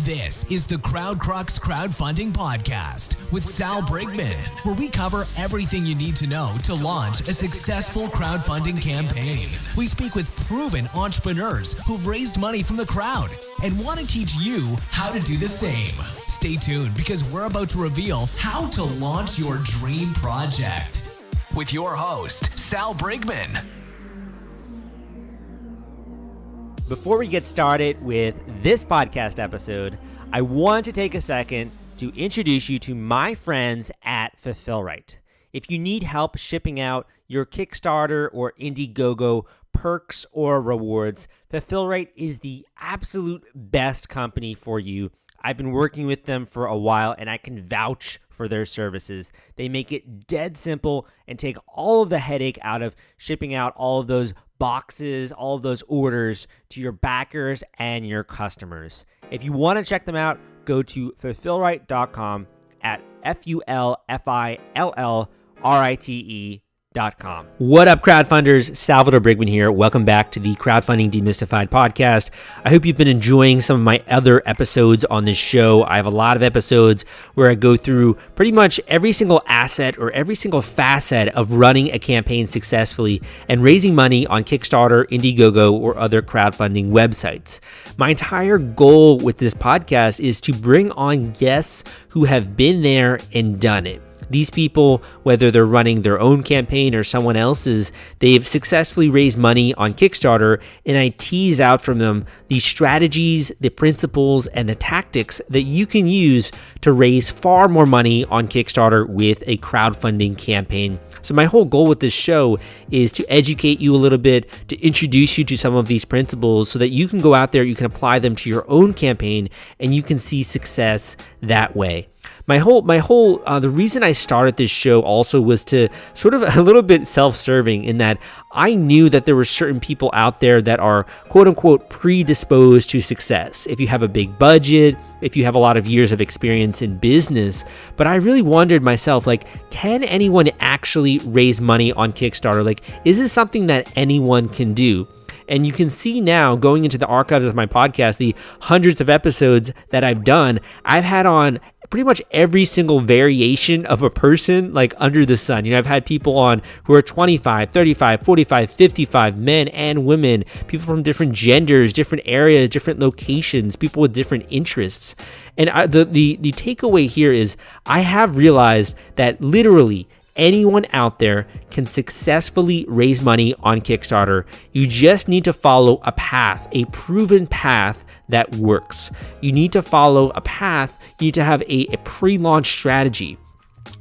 This is the Crowd Crux Crowdfunding Podcast with Sal Briggman, where we cover everything you need to know to launch a successful crowdfunding campaign. We speak with proven entrepreneurs who've raised money from the crowd and want to teach you how to do the same. Stay tuned because we're about to reveal how to launch your dream project. With your host, Sal Briggman. Before we get started with this podcast episode, I want to take a second to introduce you to my friends at Fulfillrite. If you need help shipping out your Kickstarter or Indiegogo perks or rewards, Fulfillrite is the absolute best company for you. I've been working with them for a while and I can vouch for their services. They make it dead simple and take all of the headache out of shipping out all of those boxes, all of those orders to your backers and your customers. If you want to check them out, go to fulfillrite.com at FULFILLRITE.com. What up, crowdfunders? Salvador Briggman here. Welcome back to the Crowdfunding Demystified podcast. I hope you've been enjoying some of my other episodes on this show. I have a lot of episodes where I go through pretty much every single asset or every single facet of running a campaign successfully and raising money on Kickstarter, Indiegogo, or other crowdfunding websites. My entire goal with this podcast is to bring on guests who have been there and done it. These people, whether they're running their own campaign or someone else's, they've successfully raised money on Kickstarter, and I tease out from them the strategies, the principles, and the tactics that you can use to raise far more money on Kickstarter with a crowdfunding campaign. So my whole goal with this show is to educate you a little bit, to introduce you to some of these principles so that you can go out there, you can apply them to your own campaign, and you can see success that way. The reason I started this show also was to sort of a little bit self-serving in that I knew that there were certain people out there that are quote unquote predisposed to success. If you have a big budget, if you have a lot of years of experience in business, but I really wondered myself, can anyone actually raise money on Kickstarter? Is this something that anyone can do? And you can see now, going into the archives of my podcast, the hundreds of episodes that I've done, I've had on pretty much every single variation of a person under the sun. I've had people on who are 25, 35, 45, 55, men and women, people from different genders, different areas, different locations, people with different interests. And the takeaway here is I have realized that literally anyone out there can successfully raise money on Kickstarter. You just need to follow a path, a proven path that works. You need to follow a path. You need to have a pre-launch strategy.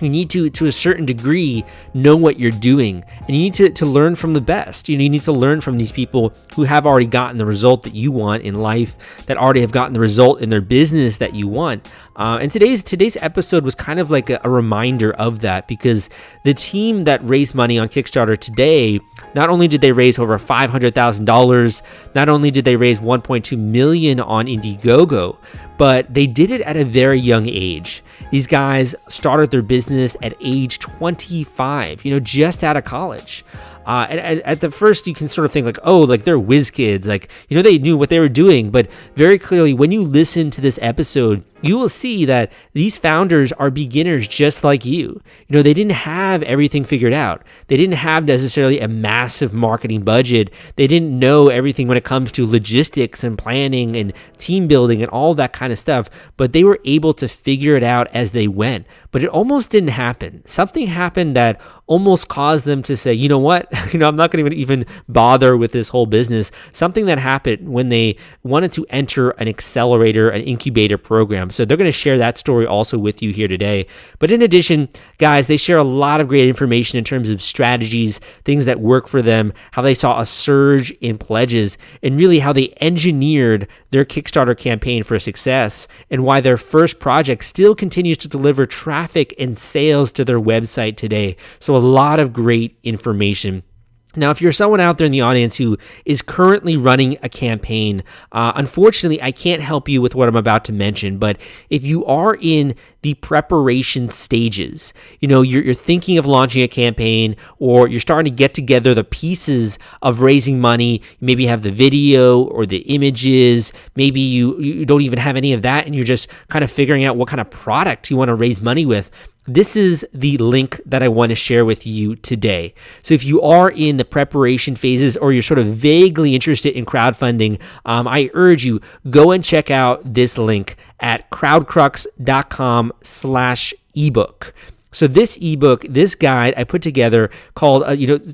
You need to a certain degree, know what you're doing, and you need to learn from the best. You need to learn from these people who have already gotten the result that you want in life, that already have gotten the result in their business that you want. And today's episode was kind of like a reminder of that, because the team that raised money on Kickstarter today, not only did they raise over $500,000, not only did they raise $1.2 million on Indiegogo, but they did it at a very young age. These guys started their business at age 25, just out of college. At the first, you can sort of think they're whiz kids, they knew what they were doing. But very clearly, when you listen to this episode, you will see that these founders are beginners just like you. They didn't have everything figured out. They didn't have necessarily a massive marketing budget. They didn't know everything when it comes to logistics and planning and team building and all that kind of stuff. But they were able to figure it out as they went. But it almost didn't happen. Something happened that almost caused them to say, you know what, I'm not going to even bother with this whole business. Something that happened when they wanted to enter an accelerator, an incubator program. So they're going to share that story also with you here today. But in addition, guys, they share a lot of great information in terms of strategies, things that work for them, how they saw a surge in pledges, and really how they engineered their Kickstarter campaign for success, and why their first project still continues to deliver traffic and sales to their website today. So a lot of great information. Now, if you're someone out there in the audience who is currently running a campaign, unfortunately, I can't help you with what I'm about to mention. But if you are in the preparation stages, you're thinking of launching a campaign, or you're starting to get together the pieces of raising money. Maybe you have the video or the images. Maybe you don't even have any of that, and you're just kind of figuring out what kind of product you want to raise money with. This is the link that I want to share with you today. So if you are in the preparation phases, or you're sort of vaguely interested in crowdfunding, I urge you, go and check out this link at crowdcrux.com/ebook. So this ebook, this guide I put together called,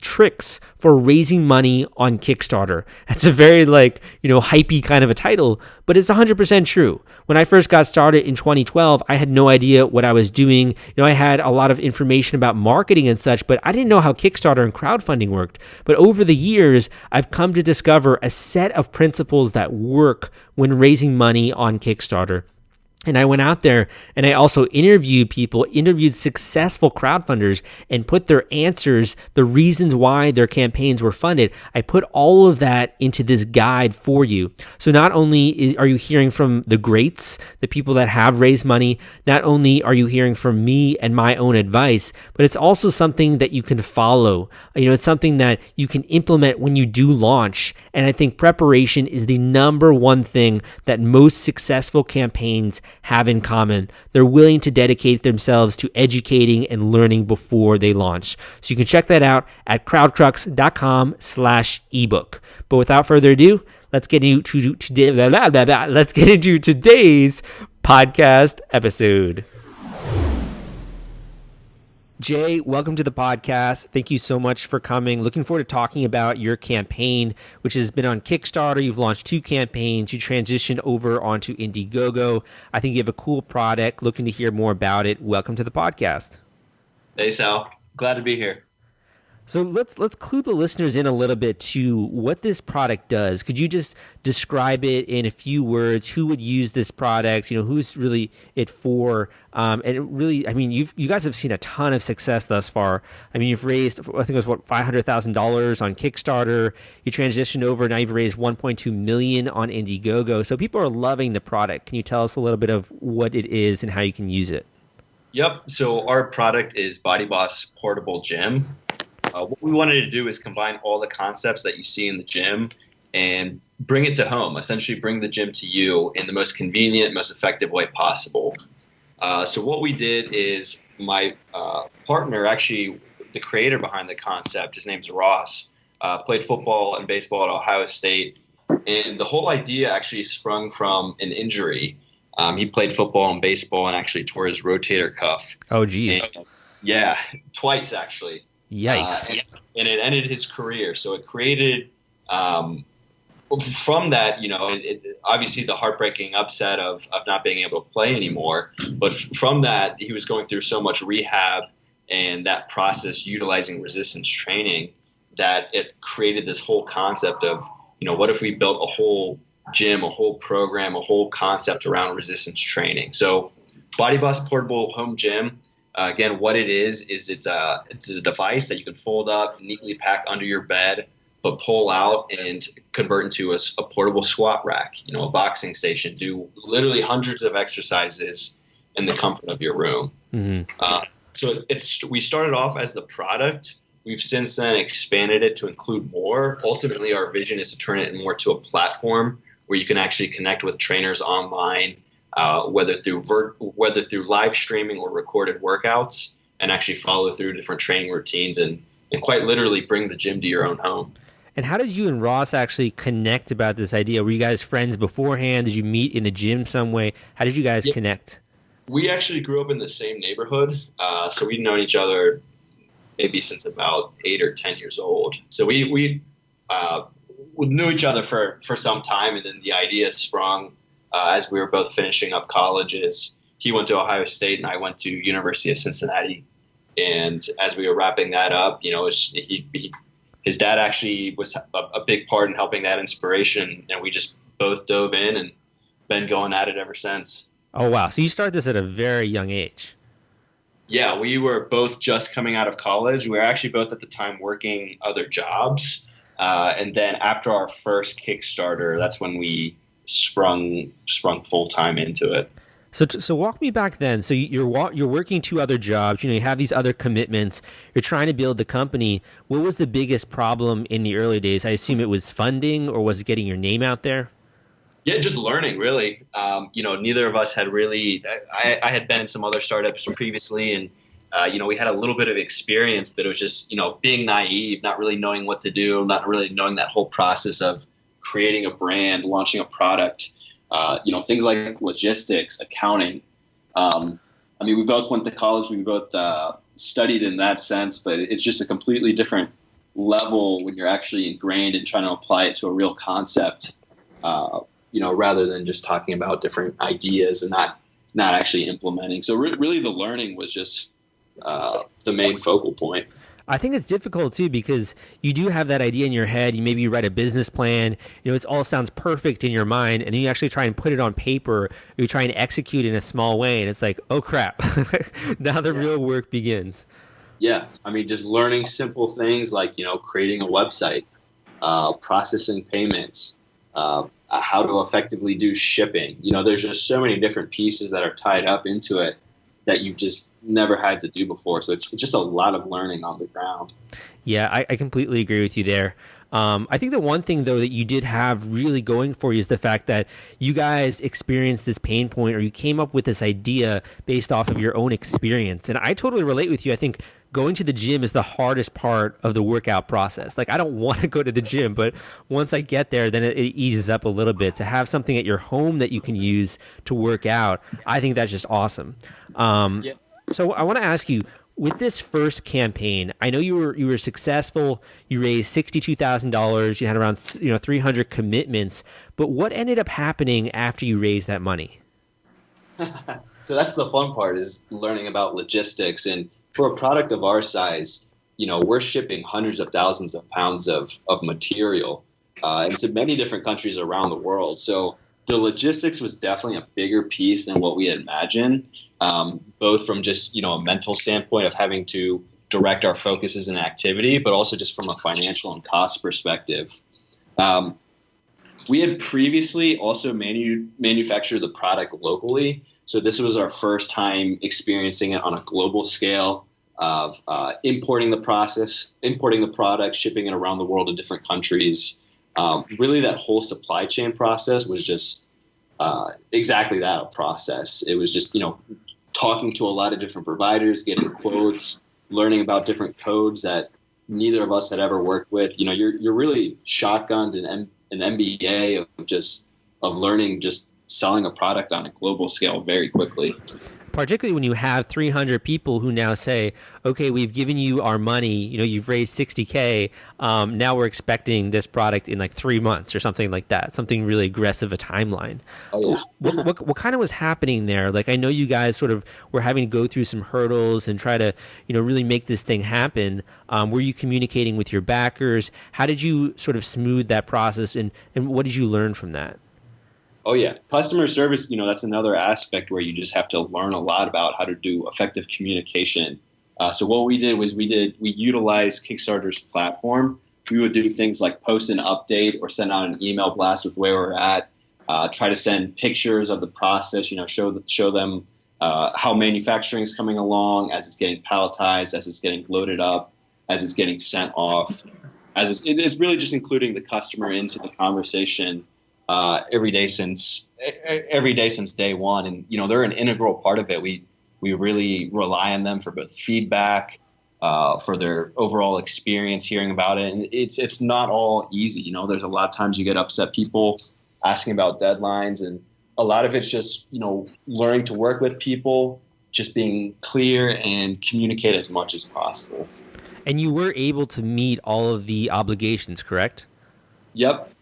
Tricks for Raising Money on Kickstarter. That's a very hypey kind of a title, but it's 100% true. When I first got started in 2012, I had no idea what I was doing. I had a lot of information about marketing and such, but I didn't know how Kickstarter and crowdfunding worked. But over the years, I've come to discover a set of principles that work when raising money on Kickstarter. And I went out there and I also interviewed successful crowdfunders, and put their answers, the reasons why their campaigns were funded. I put all of that into this guide for you. So not only are you hearing from the greats, the people that have raised money, not only are you hearing from me and my own advice, but it's also something that you can follow. It's something that you can implement when you do launch. And I think preparation is the number one thing that most successful campaigns have in common. They're willing to dedicate themselves to educating and learning before they launch. So you can check that out at crowdcrux.com/ebook. But without further ado, let's get into today's podcast episode. Jay, welcome to the podcast. Thank you so much for coming. Looking forward to talking about your campaign, which has been on Kickstarter. You've launched 2 campaigns. You transitioned over onto Indiegogo. I think you have a cool product. Looking to hear more about it. Welcome to the podcast. Hey, Sal. Glad to be here. So let's clue the listeners in a little bit to what this product does. Could you just describe it in a few words? Who would use this product? Who's really it for? And it really, you guys have seen a ton of success thus far. You've raised, I think it was $500,000 on Kickstarter. You transitioned over, now you've raised $1.2 million on Indiegogo. So people are loving the product. Can you tell us a little bit of what it is and how you can use it? Yep. So our product is BodyBoss Portable Gym. What we wanted to do is combine all the concepts that you see in the gym and bring it to home, essentially bring the gym to you in the most convenient, most effective way possible. So what we did is my partner, actually the creator behind the concept, his name's Ross, played football and baseball at Ohio State. And the whole idea actually sprung from an injury. He played football and baseball and actually tore his rotator cuff. Oh, geez. Yeah, twice actually. Yikes. And it ended his career. So it created, from that, obviously the heartbreaking upset of not being able to play anymore. But from that, he was going through so much rehab and that process utilizing resistance training that it created this whole concept of, what if we built a whole gym, a whole program, a whole concept around resistance training. So BodyBoss Portable Home Gym, again, what it is it's a device that you can fold up, neatly pack under your bed, but pull out and convert into a portable squat rack, a boxing station, do literally hundreds of exercises in the comfort of your room. Mm-hmm. So we started off as the product. We've since then expanded it to include more. Ultimately, our vision is to turn it more to a platform where you can actually connect with trainers online, whether through live streaming or recorded workouts, and actually follow through different training routines and quite literally bring the gym to your own home. And how did you and Ross actually connect about this idea? Were you guys friends beforehand? Did you meet in the gym some way? How did you guys connect? We actually grew up in the same neighborhood, so we've known each other maybe since about 8 or 10 years old. So we knew each other for some time, and then the idea sprung as we were both finishing up colleges. He went to Ohio State and I went to University of Cincinnati. And as we were wrapping that up, his dad actually was a big part in helping that inspiration. And we just both dove in and been going at it ever since. Oh, wow. So you started this at a very young age. Yeah, we were both just coming out of college. We were actually both at the time working other jobs. And then after our first Kickstarter, that's when we sprung full time into it. So walk me back then. So you're working two other jobs. You have these other commitments. You're trying to build the company. What was the biggest problem in the early days? I assume it was funding, or was it getting your name out there? Yeah, just learning, really. Neither of us had really. I had been in some other startups previously, and we had a little bit of experience, but it was just being naive, not really knowing what to do, not really knowing that whole process of creating a brand, launching a product. Things like logistics, accounting. We both went to college. We both studied in that sense, but it's just a completely different level when you're actually ingrained and trying to apply it to a real concept. Rather than just talking about different ideas and not actually implementing. So really the learning was just the main focal point. I think it's difficult too, because you do have that idea in your head. You write a business plan, it all sounds perfect in your mind, and then you actually try and put it on paper, or you try and execute in a small way, and it's like, oh crap, now the real work begins. Yeah. Just learning simple things like, creating a website, processing payments, how to effectively do shipping. There's just so many different pieces that are tied up into it that you've just never had to do before. So it's just a lot of learning on the ground. Yeah, I completely agree with you there. I think the one thing, though, that you did have really going for you is the fact that you guys experienced this pain point, or you came up with this idea based off of your own experience. And I totally relate with you. I think going to the gym is the hardest part of the workout process. Like, I don't want to go to the gym, but once I get there, then it eases up a little bit. To have something at your home that you can use to work out, I think that's just awesome. Yeah. So I want to ask you, with this first campaign, I know you were successful. You raised $62,000. You had around 300 commitments. But what ended up happening after you raised that money? So that's the fun part, is learning about logistics. And for a product of our size, we're shipping hundreds of thousands of pounds of material into many different countries around the world. So the logistics was definitely a bigger piece than what we had imagined. Both from just, a mental standpoint of having to direct our focuses and activity, but also just from a financial and cost perspective. We had previously also manufactured the product locally. So this was our first time experiencing it on a global scale of importing the product, shipping it around the world to different countries. Really that whole supply chain process was just exactly that, a process. It was just, talking to a lot of different providers, getting quotes, learning about different codes that neither of us had ever worked with. You're really shotgunned an MBA of learning, just selling a product on a global scale very quickly. Particularly when you have 300 people who now say, okay, we've given you our money, you've raised $60K, now we're expecting this product in like 3 months or something like that, something really aggressive, a timeline. Oh, yeah. What kind of was happening there? Like, I know you guys sort of were having to go through some hurdles and try to, really make this thing happen. Were you communicating with your backers? How did you sort of smooth that process, and what did you learn from that? Oh, yeah. Customer service, that's another aspect where you just have to learn a lot about how to do effective communication. So what we did was we utilized Kickstarter's platform. We would do things like post an update or send out an email blast with where we're at, try to send pictures of the process, show them how manufacturing is coming along as it's getting palletized, as it's getting loaded up, as it's getting sent off. It's really just including the customer into the conversation every day since day one. And, they're an integral part of it. We really rely on them for both feedback, for their overall experience hearing about it. And it's not all easy. There's a lot of times you get upset people asking about deadlines, and a lot of it's just, learning to work with people, just being clear and communicate as much as possible. And you were able to meet all of the obligations, correct? Yep.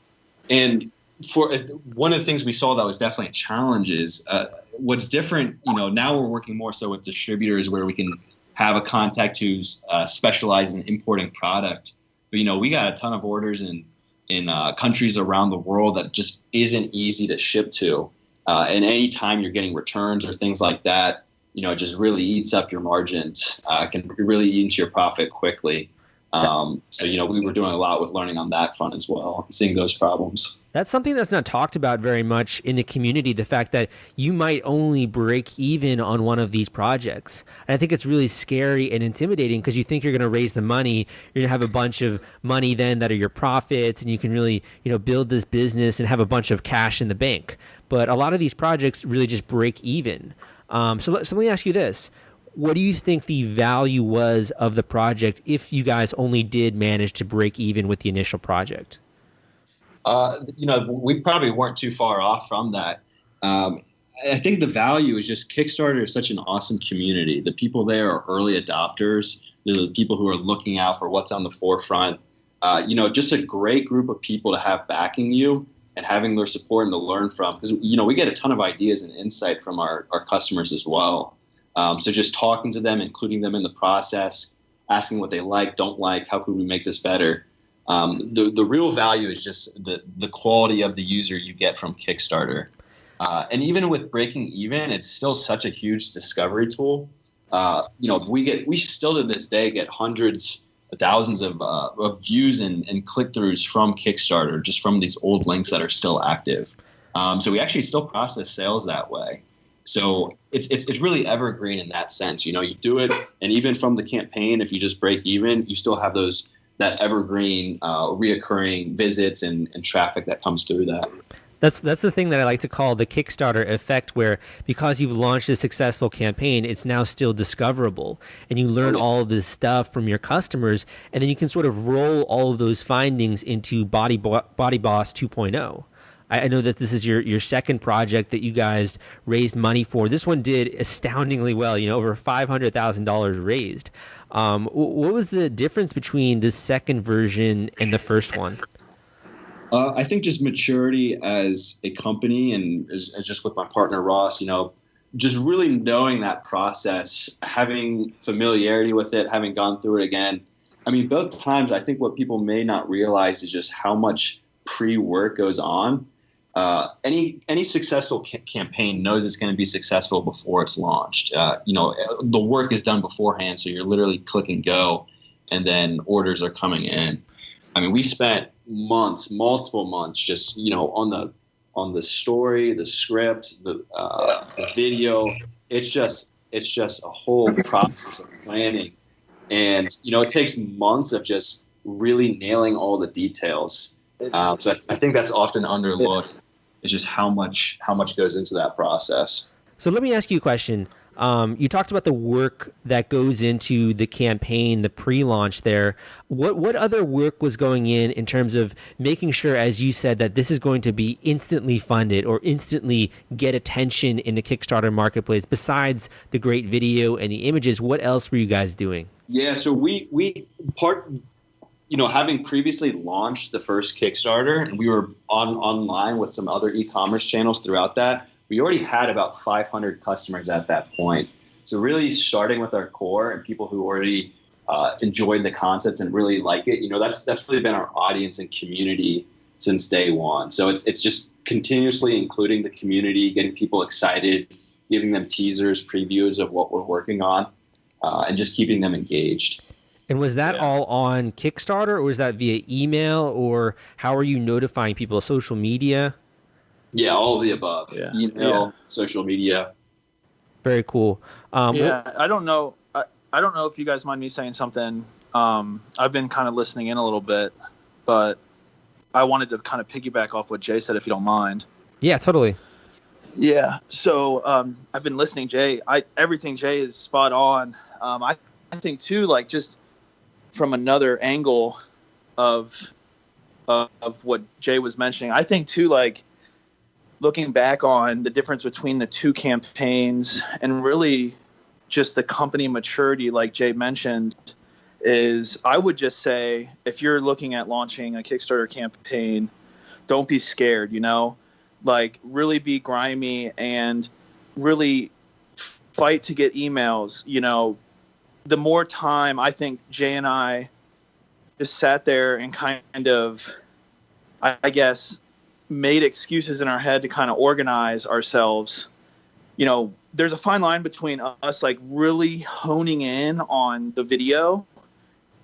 And for one of the things we saw that was definitely a challenge is what's different, now we're working more so with distributors where we can have a contact who's specialized in importing product. But, we got a ton of orders in countries around the world that just isn't easy to ship to. And anytime you're getting returns or things like that, just really eats up your margins, can really eat into your profit quickly. So, we were doing a lot with learning on that front as well, seeing those problems. That's something that's not talked about very much in the community, the fact that you might only break even on one of these projects. And I think it's really scary and intimidating because you think you're going to raise the money, you're going to have a bunch of money then that are your profits, and you can really, build this business and have a bunch of cash in the bank. But a lot of these projects really just break even. So let me ask you this. What do you think the value was of the project if you guys only did manage to break even with the initial project? We probably weren't too far off from that. I think the value is just Kickstarter is such an awesome community. The people there are early adopters. They're the people who are looking out for what's on the forefront. Just a great group of people to have backing you and having their support and to learn from. Because, we get a ton of ideas and insight from our customers as well. So just talking to them, including them in the process, asking what they like, don't like, how could we make this better? The real value is just the quality of the user you get from Kickstarter. And even with breaking even, it's still such a huge discovery tool. We still to this day get hundreds of thousands of views and click-throughs from Kickstarter, just from these old links that are still active. So we actually still process sales that way. So it's really evergreen in that sense. You do it, and even from the campaign, if you just break even, you still have that evergreen, reoccurring visits and traffic that comes through that. That's the thing that I like to call the Kickstarter effect, where because you've launched a successful campaign, it's now still discoverable, and you learn all of this stuff from your customers, and then you can sort of roll all of those findings into BodyBoss 2.0. I know that this is your second project that you guys raised money for. This one did astoundingly well, over $500,000 raised. What was the difference between the second version and the first one? I think just maturity as a company and as just with my partner, Ross, just really knowing that process, having familiarity with it, having gone through it again. I mean, both times, I think what people may not realize is just how much pre-work goes on. Any successful campaign knows it's going to be successful before it's launched. The work is done beforehand, so you're literally click and go, and then orders are coming in. I mean, we spent multiple months, just on the story, the script, the video. It's just a whole process of planning, and it takes months of just really nailing all the details. So I think that's often underlooked. It's just how much goes into that process. So let me ask you a question. You talked about the work that goes into the campaign, the pre-launch there. What other work was going in terms of making sure, as you said, that this is going to be instantly funded or instantly get attention in the Kickstarter marketplace? Besides the great video and the images, what else were you guys doing? Yeah, so having previously launched the first Kickstarter, and we were online with some other e-commerce channels throughout that, we already had about 500 customers at that point. So really starting with our core and people who already enjoyed the concept and really like it, that's really been our audience and community since day one. So it's just continuously including the community, getting people excited, giving them teasers, previews of what we're working on, and just keeping them engaged. And was that all on Kickstarter, or was that via email, or how are you notifying people? Social media? Yeah, all of the above. Yeah. Email, social media. Very cool. I don't know. I don't know if you guys mind me saying something. I've been kind of listening in a little bit, but I wanted to kind of piggyback off what Jay said, if you don't mind. Yeah, totally. Yeah. So I've been listening, Jay. Everything Jay is spot on. I think too, like just from another angle of what Jay was mentioning, I think too, like looking back on the difference between the two campaigns and really just the company maturity, like Jay mentioned, is I would just say, if you're looking at launching a Kickstarter campaign, don't be scared, like really be grimy and really fight to get emails. The more time, I think Jay and I just sat there and kind of, I guess, made excuses in our head to kind of organize ourselves there's a fine line between us like really honing in on the video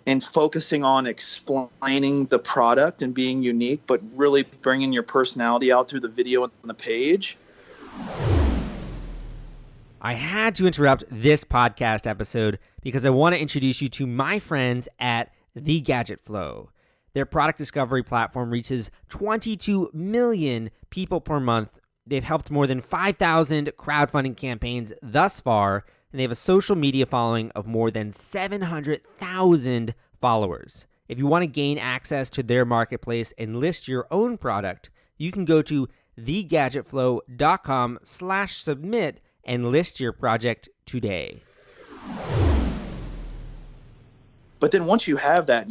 and focusing on explaining the product and being unique, but really bringing your personality out through the video and the page. I had to interrupt this podcast episode because I want to introduce you to my friends at The Gadget Flow. Their product discovery platform reaches 22 million people per month. They've helped more than 5,000 crowdfunding campaigns thus far, and they have a social media following of more than 700,000 followers. If you want to gain access to their marketplace and list your own product, you can go to thegadgetflow.com/submit and list your project today. But then once you have that,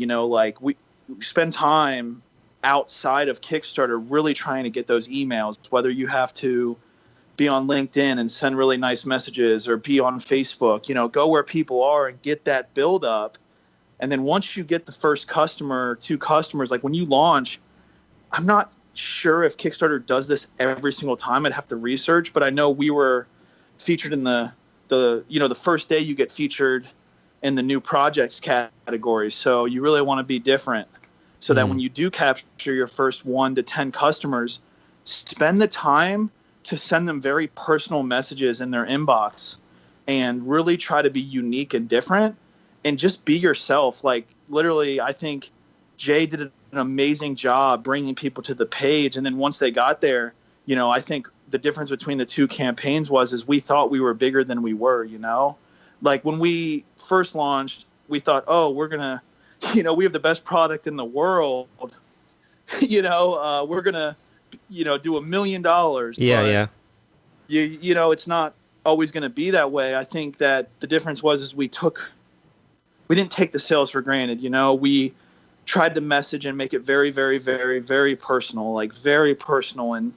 we spend time outside of Kickstarter really trying to get those emails, whether you have to be on LinkedIn and send really nice messages or be on Facebook, go where people are and get that build up. And then once you get the first customer, 2 customers, like when you launch, I'm not sure if Kickstarter does this every single time. I'd have to research, but I know we were featured in the first day you get featured in the new projects category. So you really want to be different so that when you do capture your first 1 to 10 customers, spend the time to send them very personal messages in their inbox and really try to be unique and different and just be yourself. Like literally, I think Jay did an amazing job bringing people to the page. And then once they got there, I think the difference between the 2 campaigns is we thought we were bigger than we were, Like when we first launched, we thought, oh, we're going to, we have the best product in the world. We're going to, do $1 million. Yeah. It's not always going to be that way. I think that the difference is we didn't take the sales for granted. We tried to message and make it very, very, very, very personal, like very personal. And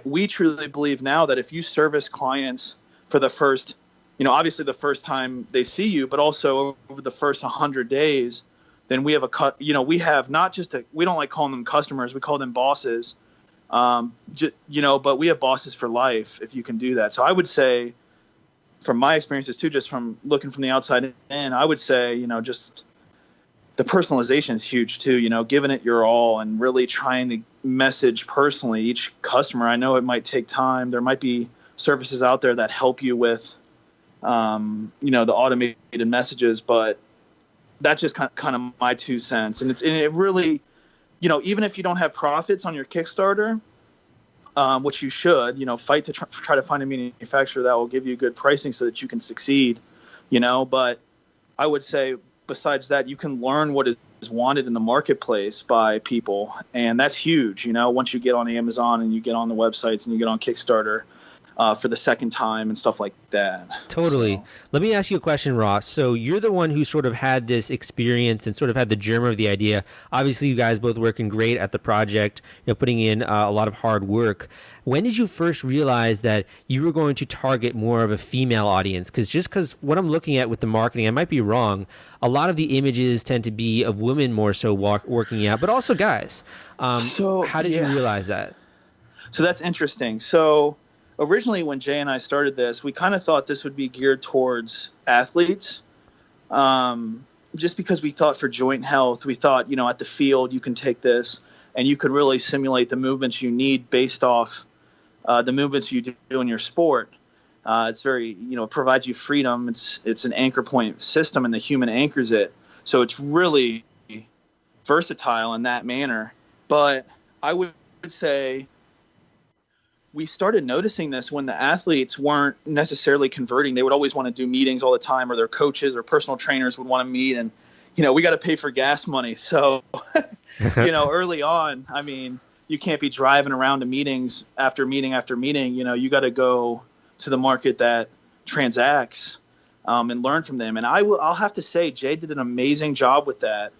we truly believe now that if you service clients for the first, obviously the first time they see you, but also over the first 100 days, then we have we have not just we don't like calling them customers, we call them bosses. But we have bosses for life if you can do that. So I would say, from my experiences too, just from looking from the outside in, I would say, just the personalization is huge too, giving it your all and really trying to message personally each customer. I know it might take time. There might be services out there that help you with, the automated messages, but that's just kind of my 2 cents. And it really, even if you don't have profits on your Kickstarter, which you should, fight to try to find a manufacturer that will give you good pricing so that you can succeed, but I would say besides that, you can learn what is wanted in the marketplace by people. And that's huge. Once you get on Amazon and you get on the websites and you get on Kickstarter, for the second time and stuff like that. Totally. So. Let me ask you a question, Ross. So you're the one who sort of had this experience and sort of had the germ of the idea. Obviously, you guys both working great at the project, putting in a lot of hard work. When did you first realize that you were going to target more of a female audience? Because what I'm looking at with the marketing, I might be wrong, a lot of the images tend to be of women more so working out, but also guys. So how did you realize that? So that's interesting. So originally, when Jay and I started this, we kind of thought this would be geared towards athletes, just because we thought for joint health, we thought, at the field, you can take this and you could really simulate the movements you need based off the movements you do in your sport. It's very, it provides you freedom. It's an anchor point system and the human anchors it. So it's really versatile in that manner. But I would say we started noticing this when the athletes weren't necessarily converting. They would always want to do meetings all the time, or their coaches or personal trainers would want to meet. And, we got to pay for gas money. So, early on, I mean, you can't be driving around to meetings after meeting after meeting. You got to go to the market that transacts and learn from them. And I'll have to say, Jay did an amazing job with that.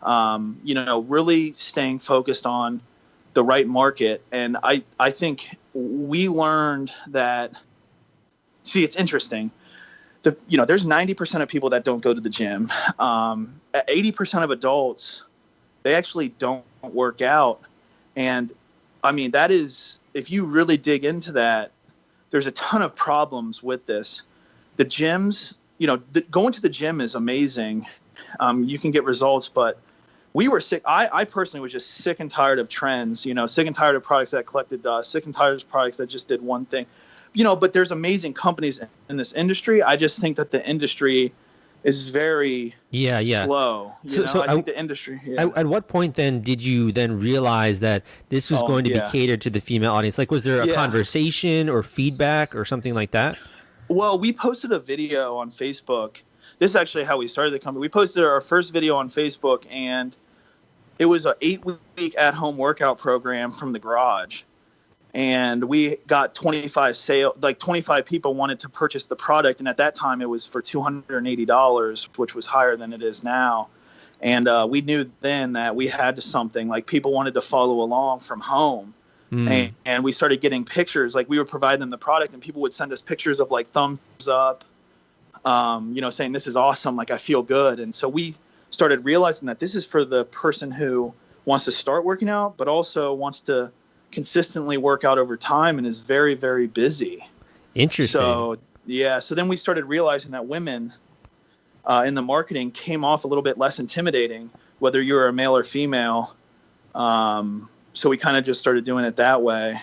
Really staying focused on the right market. And I think we learned that, it's interesting. There's 90% of people that don't go to the gym. 80% of adults, they actually don't work out. And I mean, that is, if you really dig into that, there's a ton of problems with this. The gyms, going to the gym is amazing. You can get results, but we were sick. I personally was just sick and tired of trends, sick and tired of products that collected dust, sick and tired of products that just did one thing, but there's amazing companies in this industry. I just think that the industry is very slow. I think the industry. Yeah. At what point then did you then realize that this was going to be catered to the female audience? Like, was there a conversation or feedback or something like that? Well, we posted a video on Facebook. This is actually how we started the company. We posted our first video on Facebook, and it was an 8-week at-home workout program from the garage. And we got 25 people wanted to purchase the product. And at that time it was for $280, which was higher than it is now. And we knew then that we had to something, like people wanted to follow along from home. And we started getting pictures, like we would provide them the product and people would send us pictures of like thumbs up, saying this is awesome. Like I feel good. And so we started realizing that this is for the person who wants to start working out, but also wants to consistently work out over time and is very, very busy. Interesting. So then we started realizing that women in the marketing came off a little bit less intimidating, whether you're a male or female. So we kind of just started doing it that way.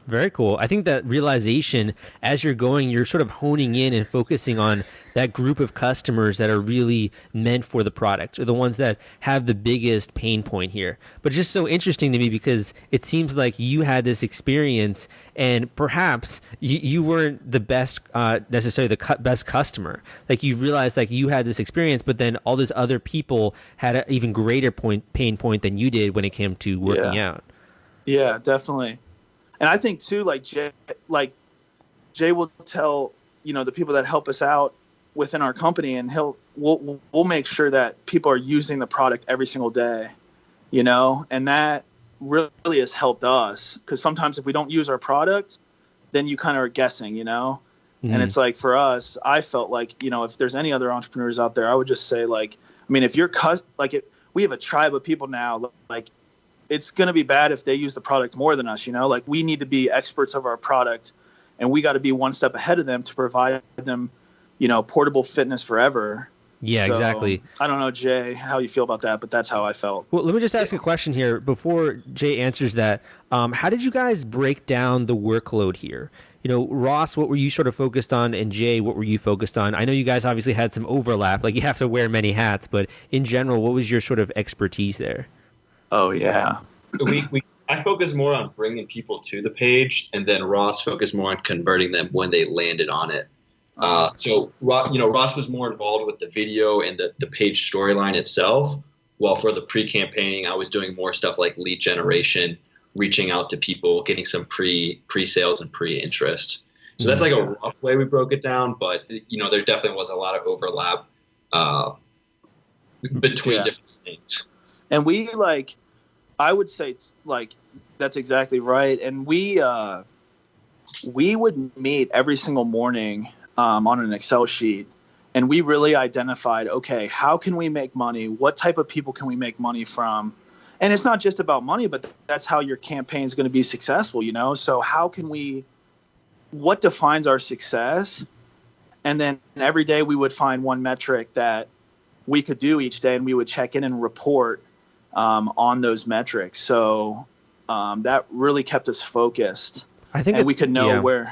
Very cool. I think that realization, as you're going, you're sort of honing in and focusing on that group of customers that are really meant for the product, or the ones that have the biggest pain point here. But it's just so interesting to me because it seems like you had this experience, and perhaps you weren't the best, necessarily the best customer. Like you realized like you had this experience, but then all these other people had an even greater pain point than you did when it came to working out. Yeah, definitely. And I think too, like Jay will tell, the people that help us out within our company, and we'll make sure that people are using the product every single day, and that really has helped us, because sometimes if we don't use our product, then you kind of are guessing, and it's like for us, I felt like, if there's any other entrepreneurs out there, I would just say if you're we have a tribe of people now, like it's going to be bad if they use the product more than us, like we need to be experts of our product, and we got to be one step ahead of them to provide them, portable fitness forever. Yeah, so, exactly. I don't know, Jay, how you feel about that, but that's how I felt. Well, let me just ask a question here before Jay answers that. How did you guys break down the workload here? Ross, what were you sort of focused on? And Jay, what were you focused on? I know you guys obviously had some overlap, like you have to wear many hats, but in general, what was your sort of expertise there? Oh, yeah. I focus more on bringing people to the page, and then Ross focused more on converting them when they landed on it. So Ross was more involved with the video and the page storyline itself, while for the pre-campaigning, I was doing more stuff like lead generation, reaching out to people, getting some pre-sales and pre-interest. So that's like a rough way we broke it down, but there definitely was a lot of overlap between different things. And we I would say that's exactly right. And we would meet every single morning on an Excel sheet, and we really identified, okay, how can we make money? What type of people can we make money from? And it's not just about money, but that's how your campaign is going to be successful, So what defines our success? And then every day we would find one metric that we could do each day, and we would check in and report on those metrics. So that really kept us focused. I think we could know where.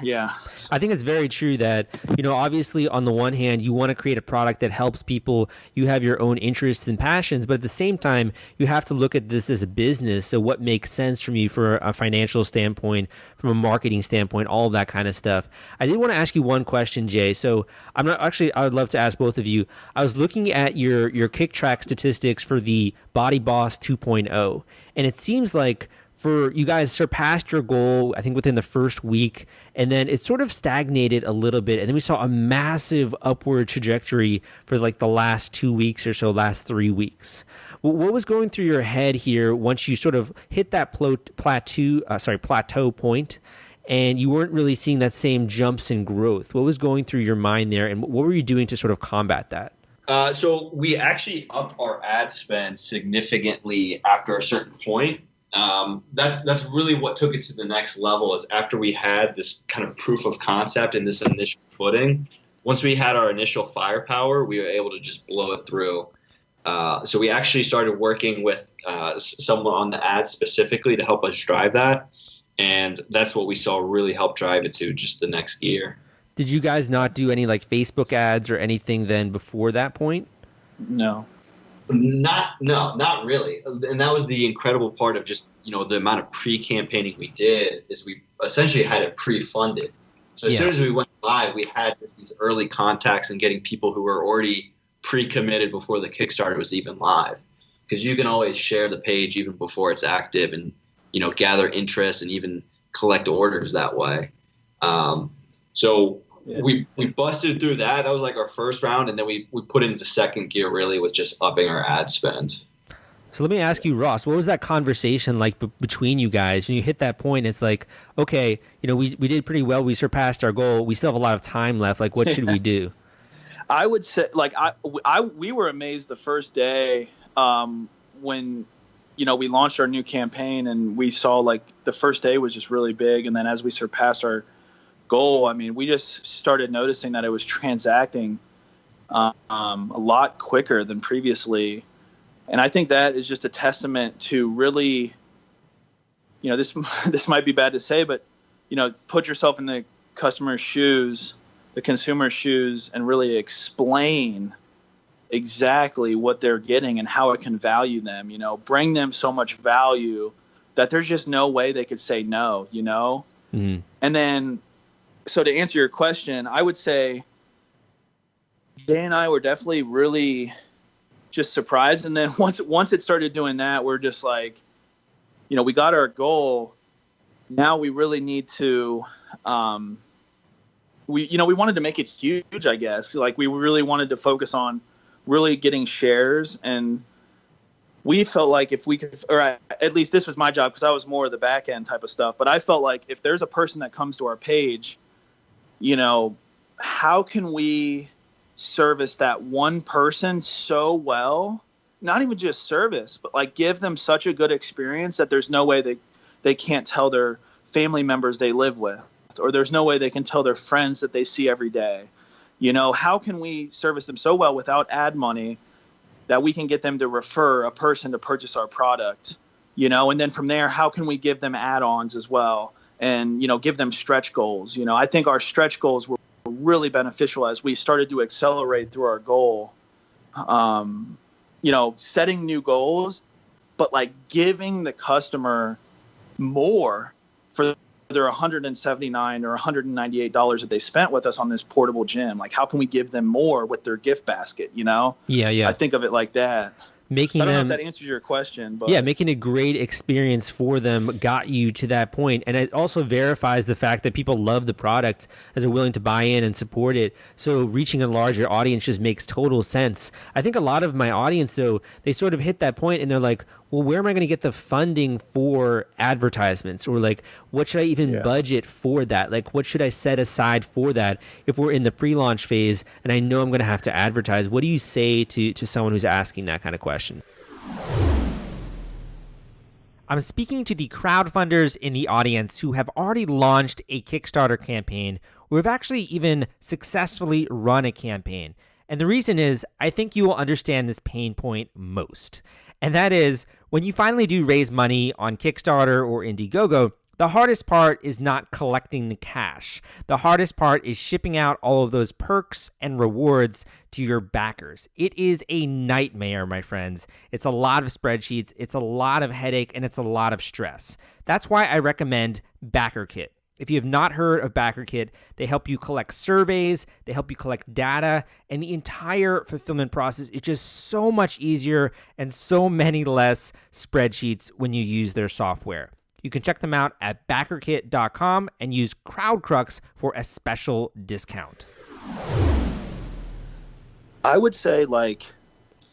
I think it's very true that, obviously on the one hand, you want to create a product that helps people. You have your own interests and passions, but at the same time, you have to look at this as a business. So what makes sense from you for a financial standpoint, from a marketing standpoint, all of that kind of stuff. I did want to ask you one question, Jay. So I would love to ask both of you. I was looking at your KickTrack statistics for the BodyBoss 2.0, and it seems like for you guys surpassed your goal, I think, within the first week, and then it sort of stagnated a little bit, and then we saw a massive upward trajectory for like the last 2 weeks or so, last 3 weeks. What was going through your head here once you sort of hit that plateau point, and you weren't really seeing that same jumps in growth? What was going through your mind there, and what were you doing to sort of combat that? So we actually upped our ad spend significantly after a certain point. That's really what took it to the next level. Is after we had this kind of proof of concept and this initial footing, once we had our initial firepower, we were able to just blow it through. So we actually started working with someone on the ad specifically to help us drive that. And that's what we saw really help drive it to just the next year. Did you guys not do any like Facebook ads or anything then before that point? No. Not really. And that was the incredible part of just, the amount of pre-campaigning we did is we essentially had it pre-funded. So as soon as we went live, we had these early contacts and getting people who were already pre-committed before the Kickstarter was even live. Because you can always share the page even before it's active and, gather interest and even collect orders that way. So we busted through that. That was like our first round. And then we put into second gear really with just upping our ad spend. So let me ask you, Ross, what was that conversation like between you guys? When you hit that point, it's like, okay, we did pretty well. We surpassed our goal. We still have a lot of time left. Like, what should we do? I would say, like, we were amazed the first day when, we launched our new campaign and we saw, like, the first day was just really big. And then as we surpassed our goal, I mean, we just started noticing that it was transacting a lot quicker than previously. And I think that is just a testament to really, this might be bad to say, but, put yourself in the customer's shoes, the consumer's shoes, and really explain exactly what they're getting and how it can value them, bring them so much value that there's just no way they could say no, Mm-hmm. And then, so to answer your question, I would say Jay and I were definitely really just surprised. And then once it started doing that, we're just like, we got our goal. Now we really need to, we wanted to make it huge, I guess. Like, we really wanted to focus on really getting shares. And we felt like if we could, or at least this was my job because I was more of the back end type of stuff. But I felt like if there's a person that comes to our page, how can we service that one person so well? Not even just service, but like give them such a good experience that there's no way they can't tell their family members they live with, or there's no way they can tell their friends that they see every day. How can we service them so well without ad money that we can get them to refer a person to purchase our product, and then from there, how can we give them add-ons as well and, give them stretch goals? I think our stretch goals were really beneficial as we started to accelerate through our goal, setting new goals, but like giving the customer more for their $179 or $198 that they spent with us on this portable gym. Like, how can we give them more with their gift basket? Yeah. I think of it like that. I don't know if that answers your question, but making a great experience for them got you to that point. And it also verifies the fact that people love the product, that they're willing to buy in and support it. So reaching a larger audience just makes total sense. I think a lot of my audience, though, they sort of hit that point and they're like, well, where am I going to get the funding for advertisements? Or like, what should I even budget for that? Like, what should I set aside for that if we're in the pre-launch phase and I know I'm going to have to advertise? What do you say to someone who's asking that kind of question? I'm speaking to the crowdfunders in the audience who have already launched a Kickstarter campaign or have actually even successfully run a campaign. And the reason is, I think you will understand this pain point most. And that is, when you finally do raise money on Kickstarter or Indiegogo, the hardest part is not collecting the cash. The hardest part is shipping out all of those perks and rewards to your backers. It is a nightmare, my friends. It's a lot of spreadsheets, it's a lot of headache, and it's a lot of stress. That's why I recommend BackerKit. If you have not heard of BackerKit, they help you collect surveys, they help you collect data, and the entire fulfillment process is just so much easier and so many less spreadsheets when you use their software. You can check them out at backerkit.com and use CrowdCrux for a special discount. I would say, like,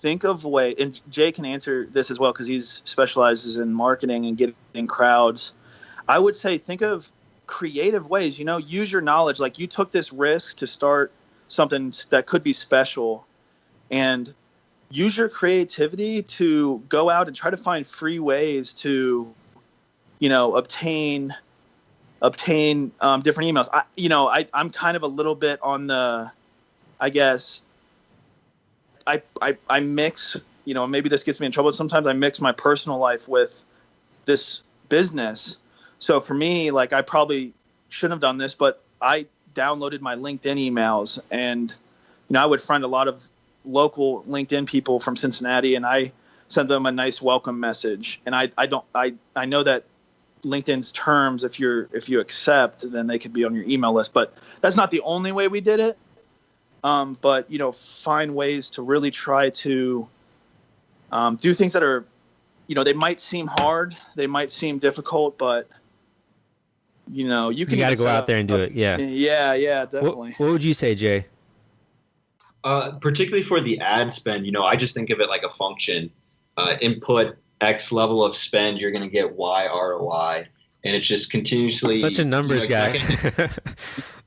think of a way, and Jay can answer this as well because he specializes in marketing and getting crowds. I would say think of creative ways, use your knowledge. Like, you took this risk to start something that could be special, and use your creativity to go out and try to find free ways to obtain different emails. I'm kind of a little bit on the, I guess, I mix, maybe this gets me in trouble. Sometimes I mix my personal life with this business. So for me, like, I probably shouldn't have done this, but I downloaded my LinkedIn emails, and, I would friend a lot of local LinkedIn people from Cincinnati, and I sent them a nice welcome message. And I know that LinkedIn's terms, if you accept, then they could be on your email list, but that's not the only way we did it. But find ways to really try to do things that are, they might seem hard, they might seem difficult, but you got to go out there and do it. Yeah. Yeah, definitely. What would you say, Jay? Particularly for the ad spend, I just think of it like a function. Input X level of spend, you're going to get Y ROI, and it's just continuously. Such a numbers guy.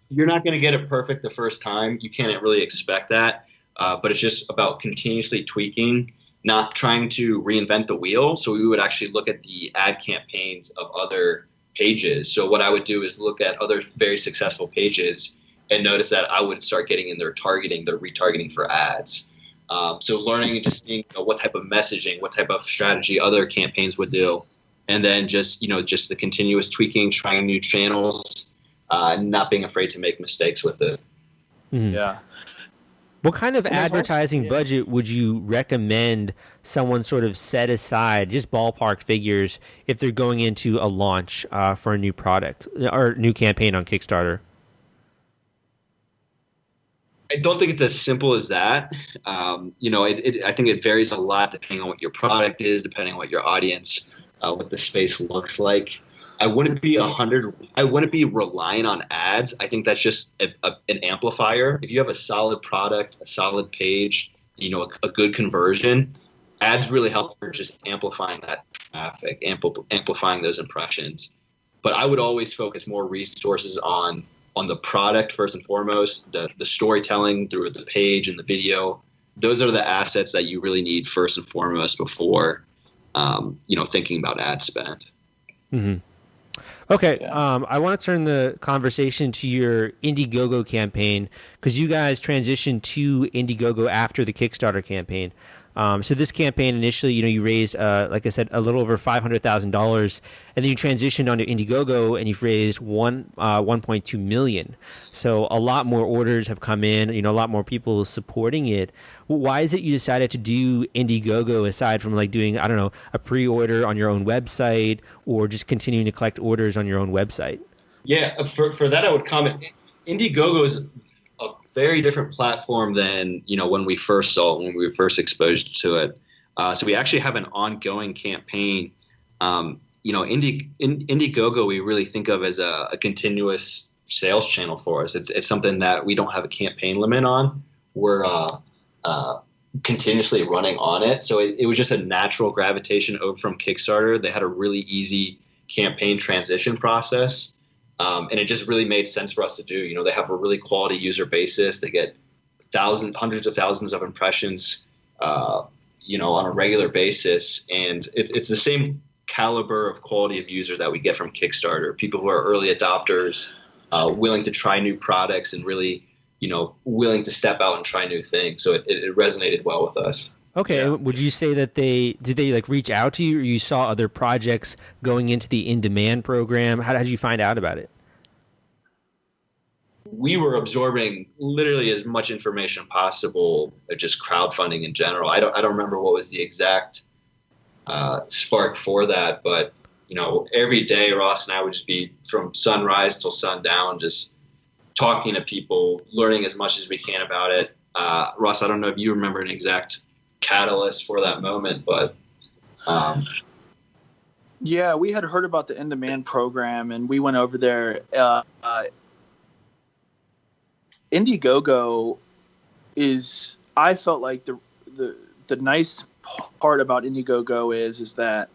You're not going to get it perfect the first time. You can't really expect that, but it's just about continuously tweaking, not trying to reinvent the wheel. So we would actually look at the ad campaigns of other pages. So what I would do is look at other very successful pages and notice that I would start getting in their retargeting for ads. So learning and just seeing what type of messaging, what type of strategy other campaigns would do. And then just the continuous tweaking, trying new channels, not being afraid to make mistakes with it. Mm-hmm. Yeah. What kind of advertising budget would you recommend someone sort of set aside, just ballpark figures, if they're going into a launch for a new product or new campaign on Kickstarter? I don't think it's as simple as that. I think it varies a lot depending on what your product is, depending on what your audience, what the space looks like. I wouldn't be relying on ads. I think that's just an amplifier. If you have a solid product, a solid page, a good conversion, ads really help for just amplifying that traffic, amplifying those impressions. But I would always focus more resources on the product first and foremost, the storytelling through the page and the video. Those are the assets that you really need first and foremost before, thinking about ad spend. Mm-hmm. Okay, I want to turn the conversation to your Indiegogo campaign, because you guys transitioned to Indiegogo after the Kickstarter campaign. So this campaign initially, you raised, like I said, a little over $500,000, and then you transitioned onto Indiegogo and you've raised $1.2 million. So a lot more orders have come in, a lot more people supporting it. Why is it you decided to do Indiegogo aside from like doing, I don't know, a pre-order on your own website or just continuing to collect orders on your own website? Yeah, for that I would comment, Indiegogo is a very different platform than when we first were first exposed to it. So we actually have an ongoing campaign. Indiegogo we really think of as a continuous sales channel for us. It's something that we don't have a campaign limit on. We're continuously running on it. So it was just a natural gravitation over from Kickstarter. They had a really easy campaign transition process. And it just really made sense for us to do. They have a really quality user basis. They get hundreds of thousands of impressions, on a regular basis. And it's the same caliber of quality of user that we get from Kickstarter. People who are early adopters, willing to try new products and really, willing to step out and try new things. So it resonated well with us. Okay. Yeah. Would you say that did they like reach out to you, or you saw other projects going into the in-demand program? How did you find out about it? We were absorbing literally as much information possible, just crowdfunding in general. I don't remember what was the exact spark for that, but every day Ross and I would just be from sunrise till sundown, just talking to people, learning as much as we can about it. Ross, I don't know if you remember an exact catalyst for that moment, but yeah, we had heard about the in-demand program and we went over there. Indiegogo I felt like the nice part about Indiegogo is that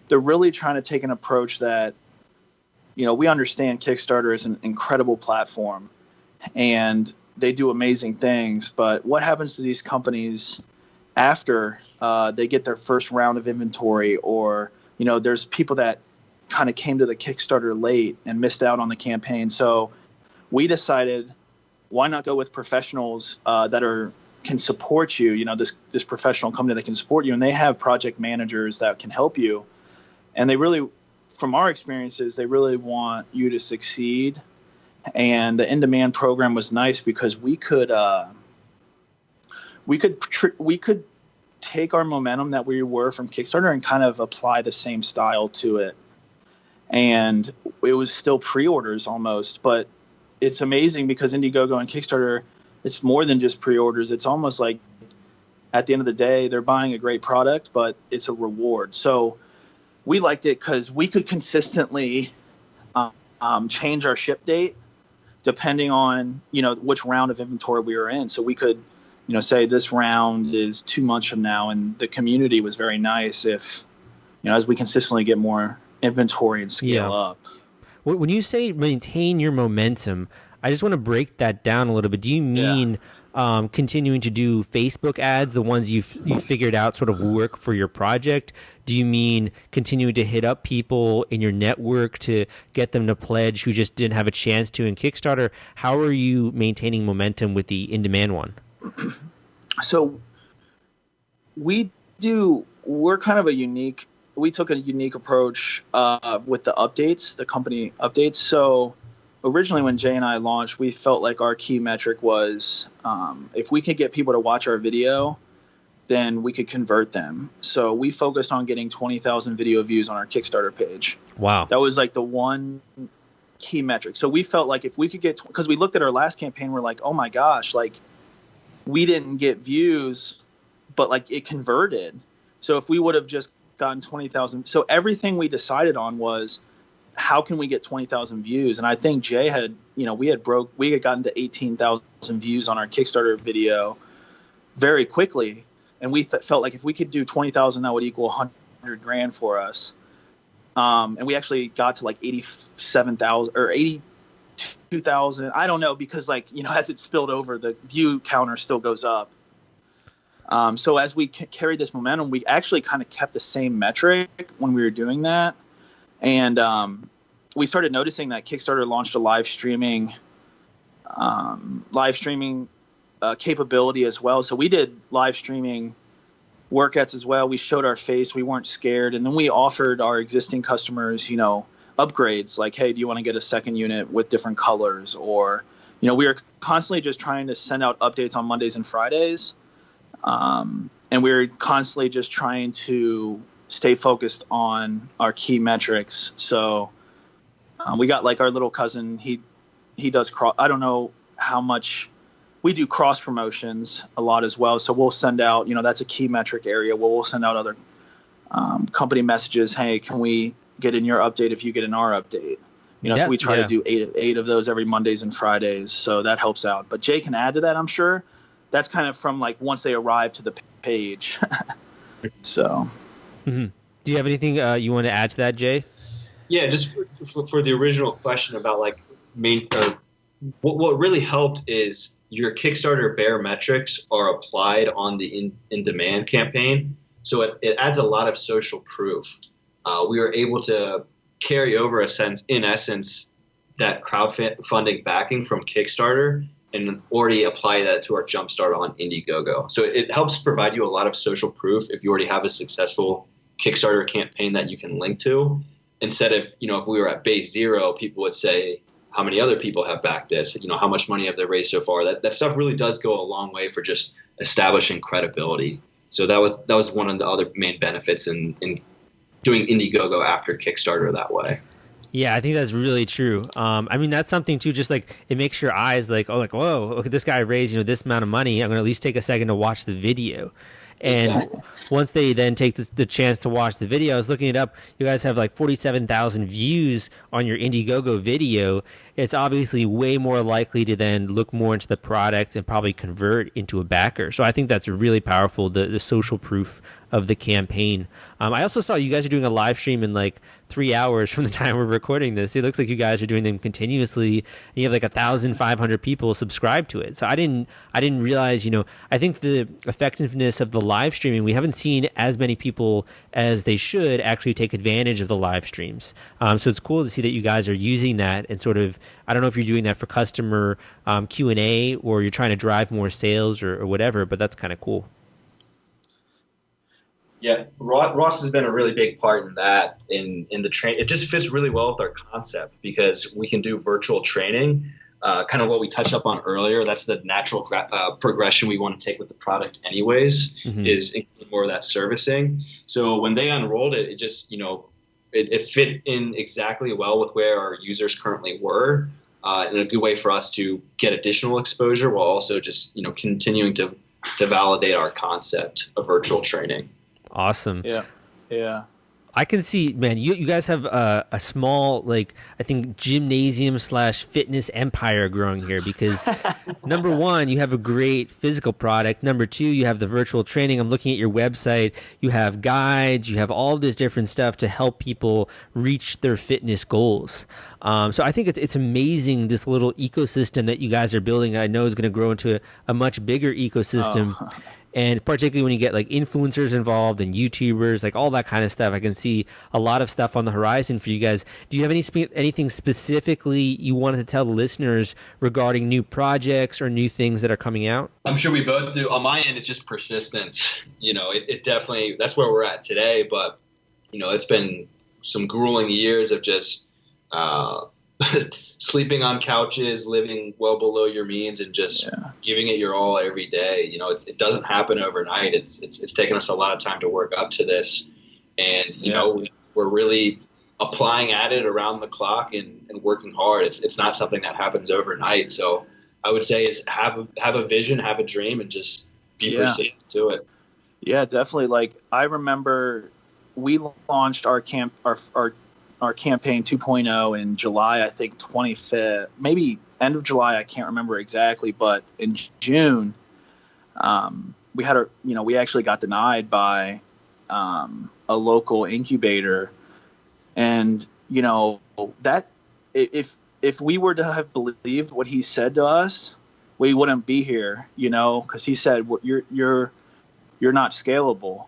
they're really trying to take an approach that, we understand Kickstarter is an incredible platform and they do amazing things, but what happens to these companies after they get their first round of inventory, or there's people that kind of came to the Kickstarter late and missed out on the campaign. So we decided, why not go with professionals that can support you? You know, this professional company that can support you, and they have project managers that can help you. And they really, from our experiences, they really want you to succeed. And the in-demand program was nice because we could take our momentum that we were from Kickstarter and kind of apply the same style to it. And it was still pre-orders almost, but it's amazing because Indiegogo and Kickstarter, it's more than just pre-orders. It's almost like at the end of the day, they're buying a great product, but it's a reward. So we liked it because we could consistently change our ship date depending on, you know, which round of inventory we were in. So we could, you know, say this round is 2 months from now, and the community was very nice if, you know, as we consistently get more inventory and scale up. When you say maintain your momentum, I just want to break that down a little bit. Do you mean continuing to do Facebook ads, the ones you figured out sort of work for your project? Do you mean continuing to hit up people in your network to get them to pledge who just didn't have a chance to in Kickstarter? How are you maintaining momentum with the in-demand one? So we're kind of we took a unique approach with the updates, the company updates. So originally when Jay and I launched, we felt like our key metric was if we could get people to watch our video, then we could convert them. So we focused on getting 20,000 video views on our Kickstarter page. Wow. That was like the one key metric. So we felt like if we could get, because we looked at our last campaign, we're like, oh my gosh, like we didn't get views, but like it converted. So if we would have just gotten 20,000, so everything we decided on was how can we get 20,000 views? And I think Jay had, you know, we had gotten to 18,000 views on our Kickstarter video very quickly. And we felt like if we could do 20,000, that would equal $100,000 for us. And we actually got to like 87,000 or 82,000. I don't know, because like, you know, as it spilled over, the view counter still goes up. So as we carried this momentum, we actually kind of kept the same metric when we were doing that. And we started noticing that Kickstarter launched a live streaming capability as well. So we did live streaming workouts as well. We showed our face. We weren't scared. And then we offered our existing customers, you know, upgrades like, hey, do you want to get a second unit with different colors? Or, you know, we were constantly just trying to send out updates on Mondays and Fridays. And we were constantly just trying to stay focused on our key metrics. So we got like our little cousin, he does I don't know how much we do cross promotions a lot as well. So we'll send out, you know, that's a key metric area where we'll send out other company messages. Hey, can we get in your update if you get in our update? You know, so we try to do eight of those every Mondays and Fridays. So that helps out. But Jay can add to that, I'm sure. That's kind of from like once they arrive to the page. So. Mm-hmm. Do you have anything you want to add to that, Jay? Yeah, just for the original question about like what really helped is your Kickstarter bear metrics are applied on the in-demand campaign. So it adds a lot of social proof. We were able to carry over in essence, that crowdfunding backing from Kickstarter and already apply that to our Jumpstart on Indiegogo. So it helps provide you a lot of social proof if you already have a successful Kickstarter campaign that you can link to. Instead of, you know, if we were at base zero, people would say, how many other people have backed this? You know, how much money have they raised so far? That stuff really does go a long way for just establishing credibility. So that was one of the other main benefits in doing Indiegogo after Kickstarter that way. Yeah, I think that's really true. I mean, that's something too, just like it makes your eyes like, oh, like, whoa, look at this guy raised, you know, this amount of money. I'm going to at least take a second to watch the video. And once they then take the chance to watch the video, I was looking it up. You guys have like 47,000 views on your Indiegogo video. It's obviously way more likely to then look more into the product and probably convert into a backer. So I think that's really powerful, the social proof of the campaign. I also saw you guys are doing a live stream in like 3 hours from the time we're recording this. It looks like you guys are doing them continuously, and you have like 1,500 people subscribed to it. So I didn't realize, I think the effectiveness of the live streaming, we haven't seen as many people as they should actually take advantage of the live streams. So it's cool to see that you guys are using that and sort of, I don't know if you're doing that for customer Q&A or you're trying to drive more sales or whatever, but that's kind of cool. Yeah, Ross has been a really big part in that, in the train. It just fits really well with our concept because we can do virtual training, kind of what we touched up on earlier. That's the natural progression we want to take with the product anyways, is include more of that servicing. So when they unrolled it, it just, it fit in exactly well with where our users currently were, and a good way for us to get additional exposure while also just, continuing to validate our concept of virtual training. Awesome. Yeah. I can see, man, you guys have a small, I think, gymnasium/fitness empire growing here because, number one, you have a great physical product. Number two, you have the virtual training. I'm looking at your website. You have guides. You have all this different stuff to help people reach their fitness goals. So I think it's amazing, this little ecosystem that you guys are building. I know is going to grow into a much bigger ecosystem. Oh. And particularly when you get like influencers involved and YouTubers, like all that kind of stuff, I can see a lot of stuff on the horizon for you guys. Do you have anything specifically you wanted to tell the listeners regarding new projects or new things that are coming out? I'm sure we both do. On my end, it's just persistence. It definitely, that's where we're at today. But, it's been some grueling years of just sleeping on couches, living well below your means, and just giving it your all every day. It doesn't happen overnight. It's taken us a lot of time to work up to this, and we're really applying at it around the clock and working hard. It's not something that happens overnight. So I would say is have a vision, have a dream, and just be persistent to it. Yeah, definitely. I remember we launched our campaign 2.0 in July, I think 25th, maybe end of July. I can't remember exactly, but in June, we actually got denied by a local incubator. And, that if we were to have believed what he said to us, we wouldn't be here, because he said, you're not scalable.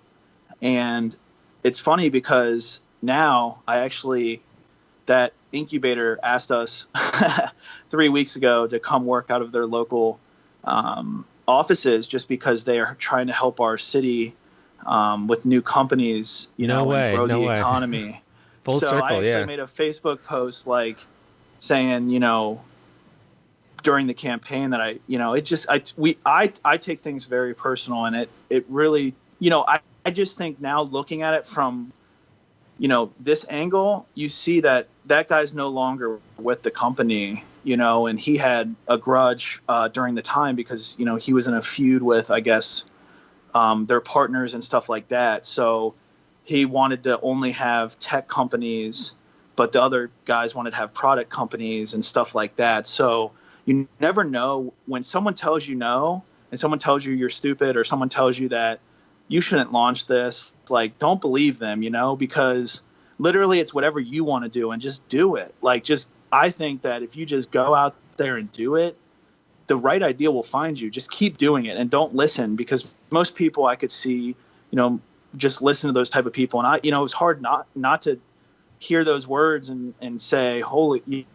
And it's funny because now that incubator asked us 3 weeks ago to come work out of their local offices just because they are trying to help our city with new companies, and grow the economy. Full circle, I actually made a Facebook post saying, during the campaign that I take things very personal, and it really, I just think now looking at it from this angle, you see that guy's no longer with the company, and he had a grudge during the time because, he was in a feud with, I guess, their partners and stuff like that. So he wanted to only have tech companies, but the other guys wanted to have product companies and stuff like that. So you never know when someone tells you no, and someone tells you you're stupid, or someone tells you that you shouldn't launch this. Don't believe them, because literally it's whatever you want to do and just do it. I think that if you just go out there and do it, the right idea will find you. Just keep doing it and don't listen, because most people I could see, just listen to those type of people. And it was hard not to hear those words and say, holy,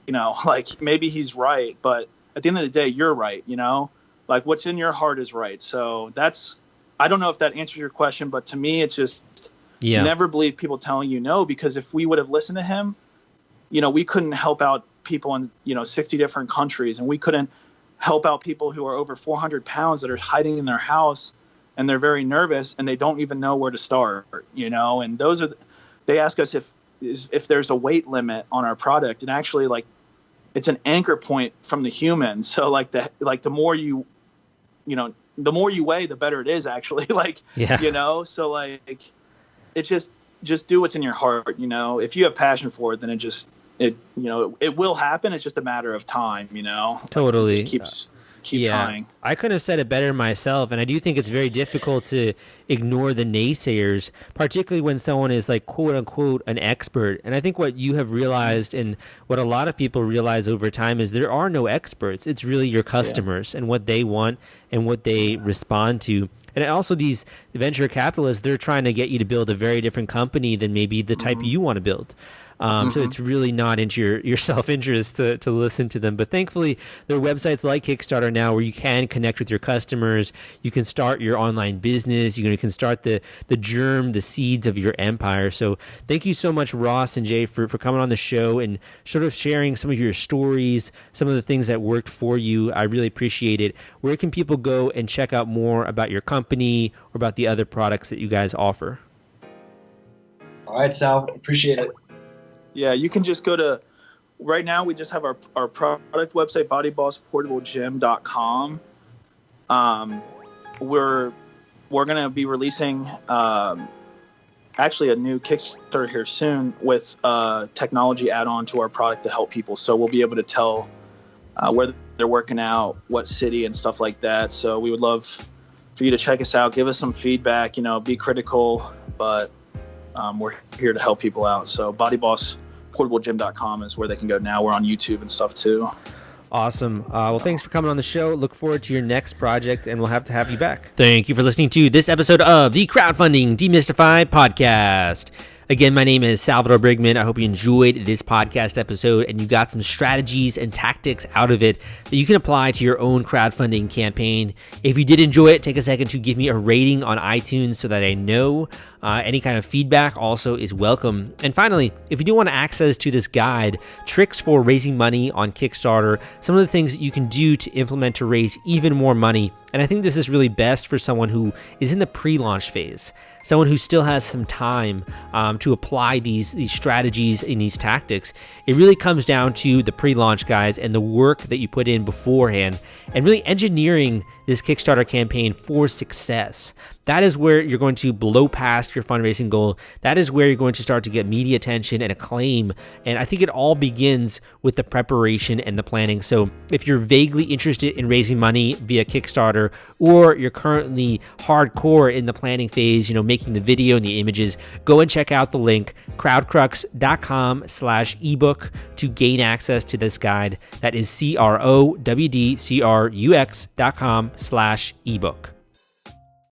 maybe he's right. But at the end of the day, you're right. What's in your heart is right. So I don't know if that answers your question, but to me, it's just never believe people telling you no, because if we would have listened to him, we couldn't help out people in, 60 different countries, and we couldn't help out people who are over 400 pounds that are hiding in their house and they're very nervous and they don't even know where to start, and they ask us if there's a weight limit on our product, and actually it's an anchor point from the human. So the more the more you weigh, the better it is actually, so it's just do what's in your heart. If you have passion for it, then it will happen. It's just a matter of time, Totally. keep trying. I couldn't have said it better myself, and I do think it's very difficult to ignore the naysayers, particularly when someone is like quote unquote an expert. And I think what you have realized and what a lot of people realize over time is there are no experts. It's really your customers and what they want and what they respond to. And also these venture capitalists, they're trying to get you to build a very different company than maybe the type you want to build. So it's really not into your self-interest to listen to them. But thankfully, there are websites like Kickstarter now where you can connect with your customers. You can start your online business. You can start the seeds of your empire. So thank you so much, Ross and Jay, for coming on the show and sort of sharing some of your stories, some of the things that worked for you. I really appreciate it. Where can people go and check out more about your company or about the other products that you guys offer? All right, Sal. Appreciate it. Yeah, you can just go to, right now we just have our product website, bodybossportablegym.com. We're going to be releasing actually a new Kickstarter here soon with a technology add-on to our product to help people. So we'll be able to tell where they're working out, what city and stuff like that. So we would love for you to check us out, give us some feedback, be critical, but we're here to help people out. So bodybossportablegym.com is where they can go now. We're on YouTube and stuff too. Awesome. Well, thanks for coming on the show. Look forward to your next project, and we'll have to have you back. Thank you for listening to this episode of the Crowdfunding Demystified Podcast. Again, my name is Salvador Briggman. I hope you enjoyed this podcast episode and you got some strategies and tactics out of it that you can apply to your own crowdfunding campaign. If you did enjoy it, take a second to give me a rating on iTunes so that I know. Any kind of feedback also is welcome. And finally, if you do want access to this guide, tricks for raising money on Kickstarter, some of the things that you can do to implement to raise even more money. And I think this is really best for someone who is in the pre-launch phase, someone who still has some time to apply these strategies and these tactics. It really comes down to the pre-launch guys and the work that you put in beforehand and really engineering this Kickstarter campaign for success. That is where you're going to blow past your fundraising goal. That is where you're going to start to get media attention and acclaim. And I think it all begins with the preparation and the planning. So if you're vaguely interested in raising money via Kickstarter, or you're currently hardcore in the planning phase, making the video and the images, go and check out the link, crowdcrux.com/ebook to gain access to this guide. That is crowdcrux.com/ebook.